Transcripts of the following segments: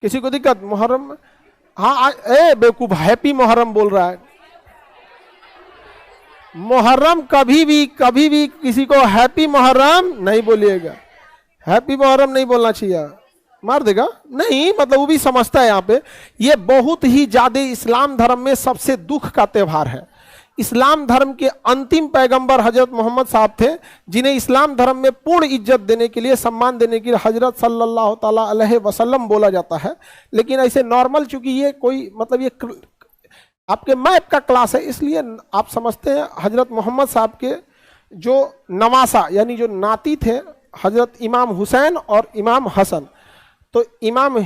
किसी को दिक्कत मुहर्रम? हाँ ए बेवकूफ, हैप्पी मुहर्रम बोल रहा है। मुहर्रम कभी भी किसी को हैप्पी मुहर्रम नहीं बोलिएगा, हैप्पी मुहर्रम नहीं बोलना चाहिए, मार देगा नहीं। मतलब वो भी समझता है यहाँ पे, ये बहुत ही ज्यादा इस्लाम धर्म में सबसे दुख का त्यौहार है। इस्लाम धर्म के अंतिम पैगंबर हजरत मोहम्मद साहब थे, जिन्हें इस्लाम धर्म में पूर्ण इज्जत देने के लिए, सम्मान देने के लिए हजरत सल्लल्लाहु ताला अलैहि वसल्लम बोला जाता है। लेकिन ऐसे नॉर्मल, चूंकि ये कोई मतलब ये आपके मैप का क्लास है, इसलिए आप समझते हैं हजरत मोहम्मद साहब के जो नवासा यानी जो नाती थे हजरत इमाम हुसैन और इमाम हसन, तो इमाम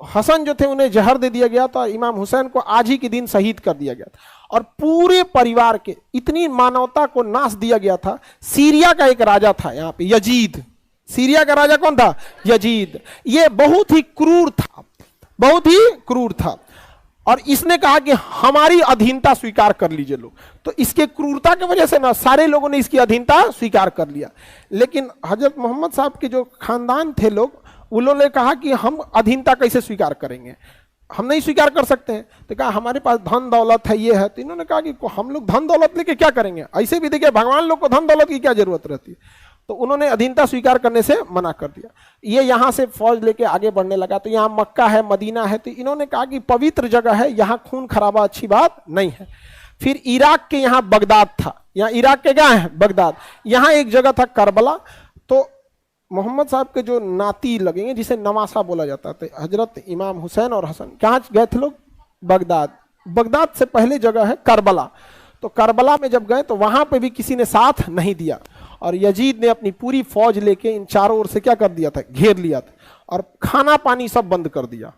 हसन जो थे उन्हें जहर दे दिया गया था, और इमाम हुसैन को आज ही के दिन शहीद कर दिया गया था, और पूरे परिवार के इतनी मानवता को नाश दिया गया था। सीरिया का एक राजा था यहाँ पे, यजीद। सीरिया का राजा कौन था? यजीद। ये बहुत ही क्रूर था, बहुत ही क्रूर था, और इसने कहा कि हमारी अधीनता स्वीकार कर लीजिए लोग। तो इसके क्रूरता की वजह से ना सारे लोगों ने इसकी अधीनता स्वीकार कर लिया। लेकिन हजरत मोहम्मद साहब के जो खानदान थे लोग, उन्होंने कहा कि हम अधीनता कैसे स्वीकार करेंगे, हम नहीं स्वीकार कर सकते हैं। तो कहा हमारे पास धन दौलत है, ये है। तो इन्होंने कहा कि हम लोग धन दौलत लेके क्या करेंगे, ऐसे भी देखिए भगवान लोग को धन दौलत की क्या जरूरत रहती है। तो उन्होंने अधीनता स्वीकार करने से मना कर दिया। ये यहाँ से फौज लेके आगे बढ़ने लगा। तो यहाँ मक्का है, मदीना है, तो इन्होंने कहा कि पवित्र जगह है, यहाँ खून खराबा अच्छी बात नहीं है। फिर इराक के यहाँ बगदाद था, यहाँ इराक के क्या है? बगदाद। यहाँ एक जगह था करबला। तो मोहम्मद साहब के जो नाती लगेंगे, जिसे नवासा बोला जाता था, हजरत इमाम हुसैन और हसन, कहाँ गए थे लोग? बगदाद। बगदाद से पहले जगह है करबला। तो करबला में जब गए तो वहां पे भी किसी ने साथ नहीं दिया, और यजीद ने अपनी पूरी फौज लेके इन चारों ओर से क्या कर दिया था? घेर लिया था, और खाना पानी सब बंद कर दिया।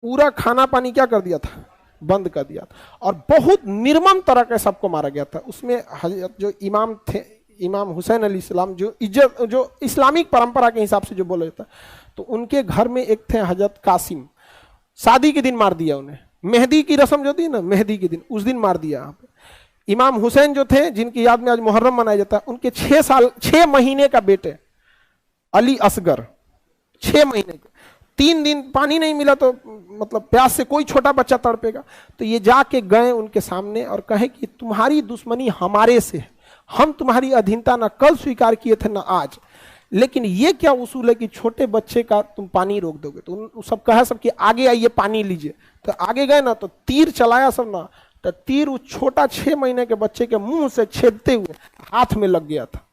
पूरा खाना पानी क्या कर दिया था? बंद कर दिया था, और बहुत निर्मम तरह के सबको मारा गया था। उसमें जो इमाम थे, इमाम हुसैन अली सलाम, जो इज्जत, जो इस्लामिक परंपरा के हिसाब से जो बोला जाता है, तो उनके घर में एक थे हजरत कासिम, शादी के दिन मार दिया उन्हें। मेहंदी की रस्म जो थी ना, मेहंदी के दिन, उस दिन मार दिया। इमाम हुसैन जो थे, जिनकी याद में आज मुहर्रम मनाया जाता है, उनके 6 महीने का बेटे अली असगर, 6 महीने के, 3 दिन पानी नहीं मिला तो मतलब प्यास से कोई छोटा बच्चा तड़पेगा। तो ये जाके गए उनके सामने और कहे कि तुम्हारी दुश्मनी हमारे से है, हम तुम्हारी अधीनता ना कल स्वीकार किए थे ना आज, लेकिन ये क्या उसूल है कि छोटे बच्चे का तुम पानी रोक दोगे? तो सब कहा सब कि आगे आइए पानी लीजिए। तो आगे गए ना, तो तीर चलाया सब ना, तो तीर उस छोटा 6 महीने के बच्चे के मुंह से छेदते हुए हाथ में लग गया था।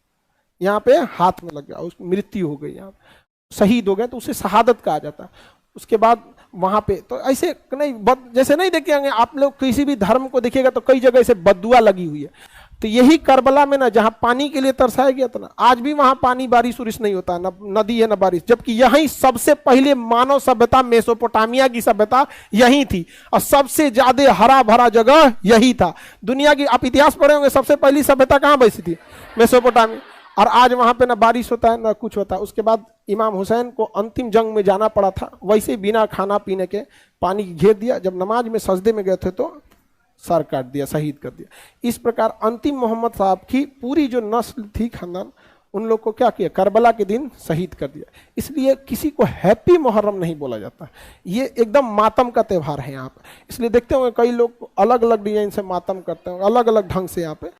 यहाँ पे हाथ में लग गया, उसकी मृत्यु हो गई, यहाँ शहीद हो गए। तो उसे शहादत कहा जाता। उसके बाद वहां पे तो ऐसे नहीं, जैसे नहीं देखेंगे आप लोग, किसी भी धर्म को देखिएगा तो कई जगह से बद्दुआ लगी हुई है। तो यही करबला में ना, जहां पानी के लिए तरसाया गया था ना, आज भी वहां पानी, बारिश उरिश नहीं होता, ना नदी है ना बारिश। जबकि यही सबसे पहले मानव सभ्यता, मेसोपोटामिया की सभ्यता यही थी, और सबसे ज्यादा हरा भरा जगह यही था दुनिया की। आप इतिहास पढ़े होंगे, सबसे पहली सभ्यता कहाँ बसी थी? मेसोपोटामिया। और आज वहां पे ना बारिश होता है ना कुछ होता है। उसके बाद इमाम हुसैन को अंतिम जंग में जाना पड़ा था, वैसे बिना खाना पीने के पानी घेर दिया। जब नमाज में सजदे में गए थे तो सर काट दिया, शहीद कर दिया। इस प्रकार अंतिम मोहम्मद साहब की पूरी जो नस्ल थी, खानदान, उन लोग को क्या किया? करबला के दिन शहीद कर दिया। इसलिए किसी को हैप्पी मुहर्रम नहीं बोला जाता, ये एकदम मातम का त्यौहार है यहाँ पर। इसलिए देखते होंगे कई लोग अलग अलग डिजाइन से मातम करते हैं, अलग अलग ढंग से यहाँ पे